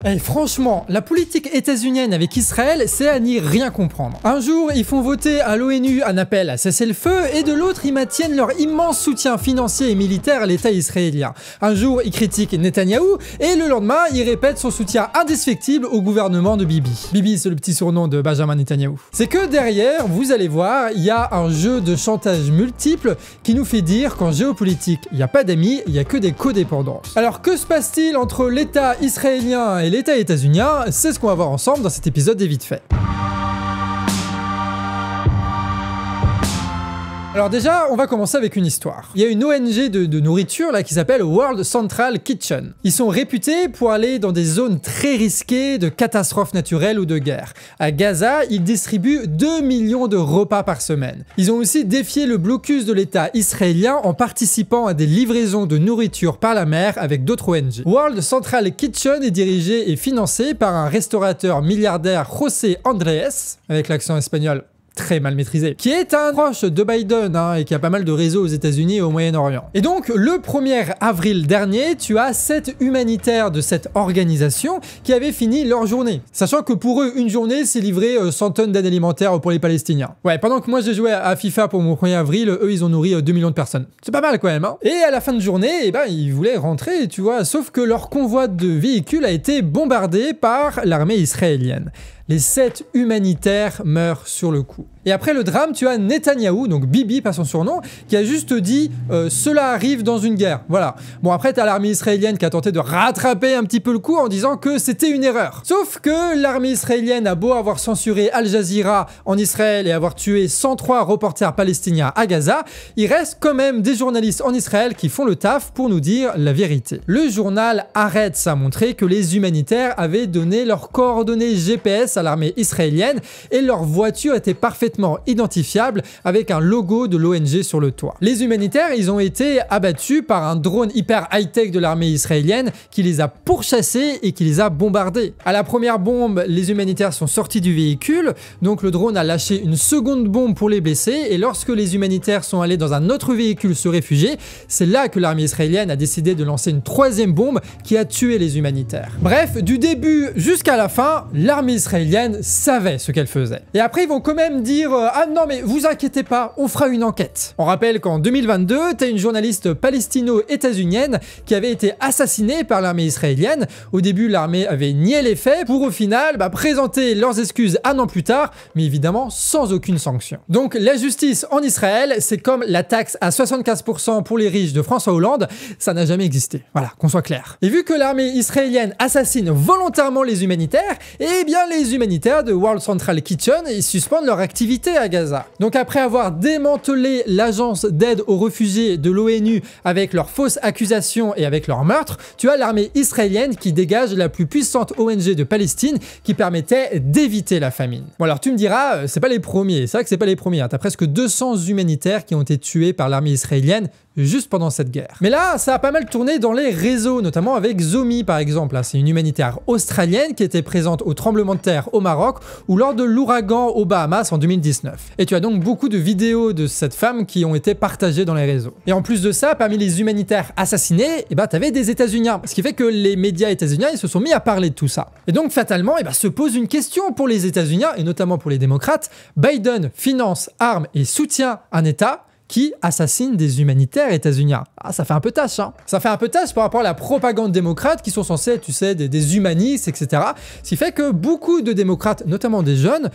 Et franchement, la politique états-unienne avec Israël, c'est à n'y rien comprendre. Un jour, ils font voter à l'ONU un appel à cesser le feu, et de l'autre, ils maintiennent leur immense soutien financier et militaire à l'État israélien. Un jour, ils critiquent Netanyahou, et le lendemain, ils répètent son soutien indescriptible au gouvernement de Bibi. Bibi, c'est le petit surnom de Benjamin Netanyahou. C'est que derrière, vous allez voir, il y a un jeu de chantage multiple qui nous fait dire qu'en géopolitique, il n'y a pas d'amis, il n'y a que des codépendances. Alors que se passe-t-il entre l'État israélien et l'État états-unien? C'est ce qu'on va voir ensemble dans cet épisode des Vite Fait. Alors déjà, on va commencer avec une histoire. Il y a une ONG de nourriture là qui s'appelle World Central Kitchen. Ils sont réputés pour aller dans des zones très risquées de catastrophes naturelles ou de guerre. À Gaza, ils distribuent 2 millions de repas par semaine. Ils ont aussi défié le blocus de l'État israélien en participant à des livraisons de nourriture par la mer avec d'autres ONG. World Central Kitchen est dirigé et financé par un restaurateur milliardaire José Andrés, avec l'accent espagnol très mal maîtrisé, qui est un proche de Biden et qui a pas mal de réseaux aux États-Unis et au Moyen-Orient. Et donc, le 1er avril dernier, tu as 7 humanitaires de cette organisation qui avaient fini leur journée. Sachant que pour eux, une journée, c'est livrer 100 tonnes d'aide alimentaire pour les Palestiniens. Ouais, pendant que moi j'ai joué à FIFA pour mon 1er avril, eux, ils ont nourri 2 millions de personnes. C'est pas mal quand même, hein. Et à la fin de journée, ils voulaient rentrer, tu vois, sauf que leur convoi de véhicules a été bombardé par l'armée israélienne. Les 7 humanitaires meurent sur le coup. Et après le drame, tu as Netanyahou, donc Bibi par son surnom, qui a juste dit cela arrive dans une guerre. Voilà. Bon, après, tu as l'armée israélienne qui a tenté de rattraper un petit peu le coup en disant que c'était une erreur. Sauf que l'armée israélienne a beau avoir censuré Al Jazeera en Israël et avoir tué 103 reporters palestiniens à Gaza, il reste quand même des journalistes en Israël qui font le taf pour nous dire la vérité. Le journal Haaretz a montré que les humanitaires avaient donné leurs coordonnées GPS à l'armée israélienne et leur voiture était parfaitement identifiable avec un logo de l'ONG sur le toit. Les humanitaires, ils ont été abattus par un drone hyper high-tech de l'armée israélienne qui les a pourchassés et qui les a bombardés. À la première bombe, les humanitaires sont sortis du véhicule, donc le drone a lâché une seconde bombe pour les blesser et lorsque les humanitaires sont allés dans un autre véhicule se réfugier, c'est là que l'armée israélienne a décidé de lancer une 3e bombe qui a tué les humanitaires. Bref, du début jusqu'à la fin, l'armée israélienne savait ce qu'elle faisait. Et après, ils vont quand même dire ah non mais vous inquiétez pas, on fera une enquête. On rappelle qu'en 2022, t'as une journaliste palestino-états-unienne qui avait été assassinée par l'armée israélienne. Au début, l'armée avait nié les faits pour au final présenter leurs excuses un an plus tard, mais évidemment sans aucune sanction. Donc la justice en Israël, c'est comme la taxe à 75% pour les riches de François Hollande, ça n'a jamais existé. Voilà, qu'on soit clair. Et vu que l'armée israélienne assassine volontairement les humanitaires, eh bien les humanitaires de World Central Kitchen, ils suspendent leur activité à Gaza. Donc après avoir démantelé l'agence d'aide aux réfugiés de l'ONU avec leurs fausses accusations et avec leurs meurtres, tu as l'armée israélienne qui dégage la plus puissante ONG de Palestine qui permettait d'éviter la famine. Bon alors tu me diras, c'est pas les premiers, c'est vrai que c'est pas les premiers, t'as presque 200 humanitaires qui ont été tués par l'armée israélienne juste pendant cette guerre. Mais là, ça a pas mal tourné dans les réseaux, notamment avec Zomi par exemple. C'est une humanitaire australienne qui était présente au tremblement de terre au Maroc ou lors de l'ouragan aux Bahamas en 2019. Et tu as donc beaucoup de vidéos de cette femme qui ont été partagées dans les réseaux. Et en plus de ça, parmi les humanitaires assassinés, t'avais des États-Uniens. Ce qui fait que les médias états-uniens, ils se sont mis à parler de tout ça. Et donc fatalement, se pose une question pour les États-Uniens et notamment pour les démocrates. Biden finance, arme et soutient un État qui assassine des humanitaires états-uniens. Ah, ça fait un peu tâche, hein. Ça fait un peu tâche par rapport à la propagande démocrate qui sont censés être, tu sais, des humanistes, etc. Ce qui fait que beaucoup de démocrates, notamment des jeunes,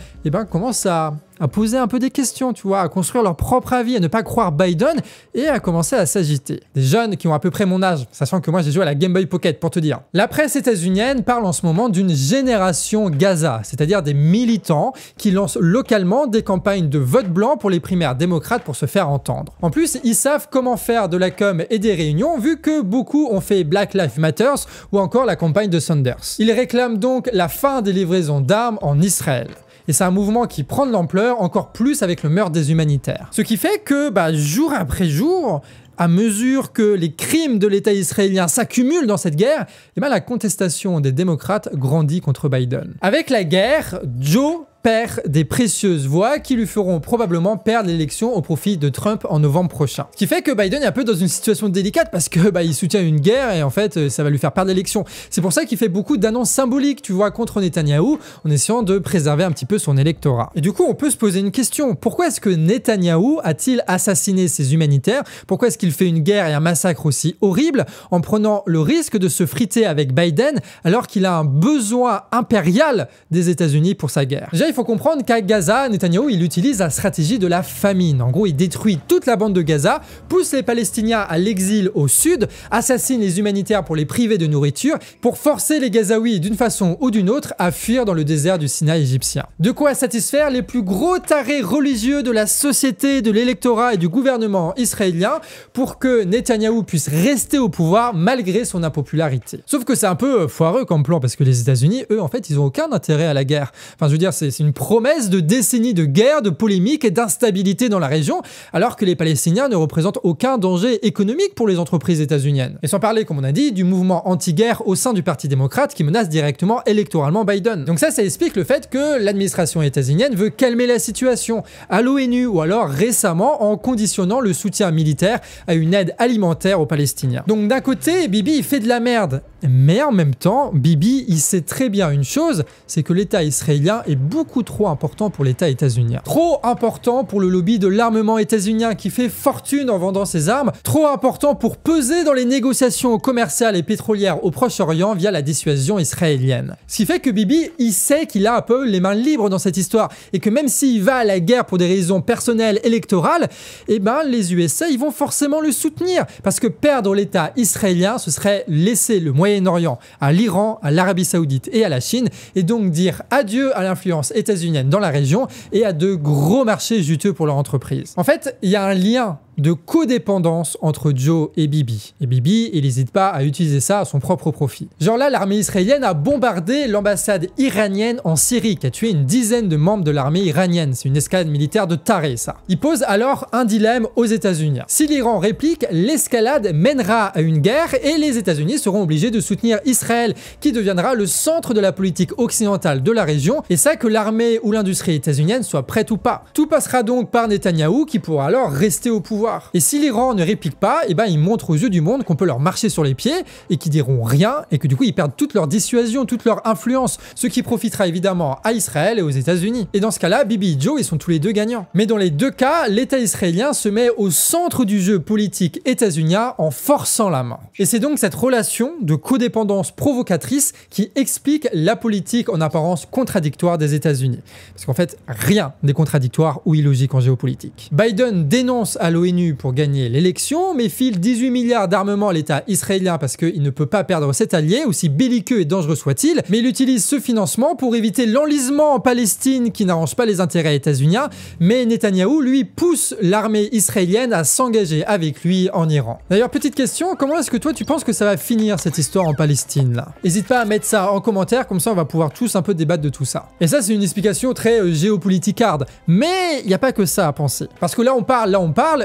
commencent à poser un peu des questions, tu vois, à construire leur propre avis, à ne pas croire Biden et à commencer à s'agiter. Des jeunes qui ont à peu près mon âge, sachant que moi j'ai joué à la Game Boy Pocket pour te dire. La presse états-unienne parle en ce moment d'une génération Gaza, c'est-à-dire des militants qui lancent localement des campagnes de vote blanc pour les primaires démocrates pour se faire entendre. En plus, ils savent comment faire de la com et des réunions vu que beaucoup ont fait Black Lives Matter ou encore la campagne de Sanders. Ils réclament donc la fin des livraisons d'armes en Israël. Et c'est un mouvement qui prend de l'ampleur encore plus avec le meurtre des humanitaires. Ce qui fait que, jour après jour, À mesure que les crimes de l'État israélien s'accumulent dans cette guerre, eh bien, la contestation des démocrates grandit contre Biden. Avec la guerre, Joe perd des précieuses voix qui lui feront probablement perdre l'élection au profit de Trump en novembre prochain. Ce qui fait que Biden est un peu dans une situation délicate parce que il soutient une guerre et en fait ça va lui faire perdre l'élection. C'est pour ça qu'il fait beaucoup d'annonces symboliques, tu vois, contre Netanyahou en essayant de préserver un petit peu son électorat. Et du coup, on peut se poser une question. Pourquoi est-ce que Netanyahou a-t-il assassiné ses humanitaires? Pourquoi est-ce qu'il fait une guerre et un massacre aussi horrible en prenant le risque de se friter avec Biden alors qu'il a un besoin impérial des États-Unis pour sa guerre? Déjà, il faut comprendre qu'à Gaza, Netanyahou, il utilise la stratégie de la famine. En gros, il détruit toute la bande de Gaza, pousse les Palestiniens à l'exil au sud, assassine les humanitaires pour les priver de nourriture, pour forcer les Gazaouis d'une façon ou d'une autre à fuir dans le désert du Sinaï égyptien. De quoi satisfaire les plus gros tarés religieux de la société, de l'électorat et du gouvernement israélien pour que Netanyahou puisse rester au pouvoir malgré son impopularité. Sauf que c'est un peu foireux comme plan parce que les États-Unis, eux, en fait, ils ont aucun intérêt à la guerre. Enfin, je veux dire, c'est une promesse de décennies de guerre, de polémiques et d'instabilité dans la région, alors que les Palestiniens ne représentent aucun danger économique pour les entreprises états-uniennes. Et sans parler, comme on a dit, du mouvement anti-guerre au sein du Parti démocrate qui menace directement électoralement Biden. Donc ça explique le fait que l'administration états-unienne veut calmer la situation à l'ONU ou alors récemment en conditionnant le soutien militaire à une aide alimentaire aux Palestiniens. Donc d'un côté, Bibi il fait de la merde, mais en même temps, Bibi il sait très bien une chose, c'est que l'État israélien est beaucoup trop important pour l'État états-unien. Trop important pour le lobby de l'armement états-unien qui fait fortune en vendant ses armes, trop important pour peser dans les négociations commerciales et pétrolières au Proche-Orient via la dissuasion israélienne. Ce qui fait que Bibi, il sait qu'il a un peu les mains libres dans cette histoire et que même s'il va à la guerre pour des raisons personnelles, électorales, eh ben les USA, ils vont forcément le soutenir parce que perdre l'État israélien, ce serait laisser le Moyen-Orient à l'Iran, à l'Arabie Saoudite et à la Chine et donc dire adieu à l'influence états-unienne dans la région et à de gros marchés juteux pour leur entreprise. En fait, il y a un lien de codépendance entre Joe et Bibi. Et Bibi, il n'hésite pas à utiliser ça à son propre profit. Genre là, l'armée israélienne a bombardé l'ambassade iranienne en Syrie, qui a tué une dizaine de membres de l'armée iranienne. C'est une escalade militaire de taré, ça. Il pose alors un dilemme aux États-Unis. Si l'Iran réplique, l'escalade mènera à une guerre et les États-Unis seront obligés de soutenir Israël, qui deviendra le centre de la politique occidentale de la région, et ça que l'armée ou l'industrie états-unienne soit prête ou pas. Tout passera donc par Netanyahou, qui pourra alors rester au pouvoir. Et si l'Iran ne réplique pas, eh ben ils montrent aux yeux du monde qu'on peut leur marcher sur les pieds et qu'ils diront rien et que du coup ils perdent toute leur dissuasion, toute leur influence, ce qui profitera évidemment à Israël et aux États-Unis. Et dans ce cas-là, Bibi et Joe, ils sont tous les deux gagnants. Mais dans les deux cas, l'État israélien se met au centre du jeu politique états-unien en forçant la main. Et c'est donc cette relation de codépendance provocatrice qui explique la politique en apparence contradictoire des États-Unis. Parce qu'en fait, rien n'est contradictoire ou illogique en géopolitique. Biden dénonce à l'ONU pour gagner l'élection, mais file 18 milliards d'armement à l'État israélien parce qu'il ne peut pas perdre cet allié, aussi belliqueux et dangereux soit-il, mais il utilise ce financement pour éviter l'enlisement en Palestine qui n'arrange pas les intérêts états-uniens, mais Netanyahou, lui, pousse l'armée israélienne à s'engager avec lui en Iran. D'ailleurs, petite question, comment est-ce que toi tu penses que ça va finir cette histoire en Palestine là? N'hésite pas à mettre ça en commentaire, comme ça on va pouvoir tous un peu débattre de tout ça. Et ça c'est une explication très géopoliticarde, mais il n'y a pas que ça à penser. Parce que là on parle,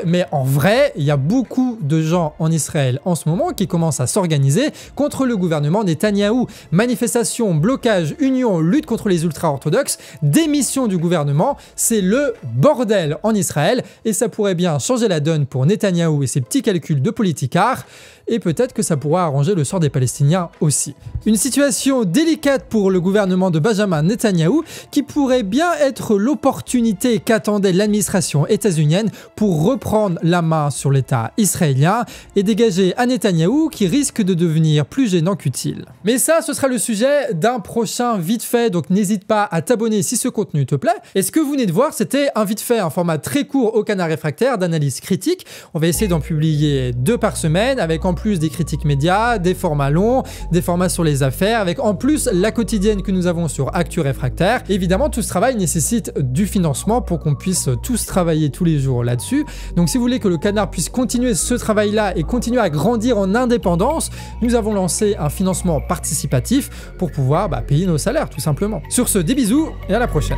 mais en vrai, il y a beaucoup de gens en Israël en ce moment qui commencent à s'organiser contre le gouvernement Netanyahou. Manifestations, blocages, unions, lutte contre les ultra-orthodoxes, démission du gouvernement, c'est le bordel en Israël et ça pourrait bien changer la donne pour Netanyahou et ses petits calculs de politicards et peut-être que ça pourra arranger le sort des Palestiniens aussi. Une situation délicate pour le gouvernement de Benjamin Netanyahou qui pourrait bien être l'opportunité qu'attendait l'administration états-unienne pour reprendre la main sur l'État israélien et dégager un Netanyahou qui risque de devenir plus gênant qu'utile. Mais ça, ce sera le sujet d'un prochain vite fait, donc n'hésite pas à t'abonner si ce contenu te plaît. Et ce que vous venez de voir, c'était un vite fait, un format très court au Canard Réfractaire d'analyse critique. On va essayer d'en publier 2 par semaine avec en plus des critiques médias, des formats longs, des formats sur les affaires, avec en plus la quotidienne que nous avons sur Actu Réfractaire. Évidemment, tout ce travail nécessite du financement pour qu'on puisse tous travailler tous les jours là-dessus. Donc si vous voulez que le Canard puisse continuer ce travail-là et continuer à grandir en indépendance, nous avons lancé un financement participatif pour pouvoir payer nos salaires tout simplement. Sur ce, des bisous et à la prochaine.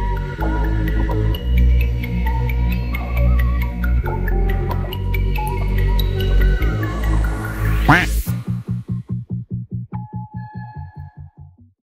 Quack.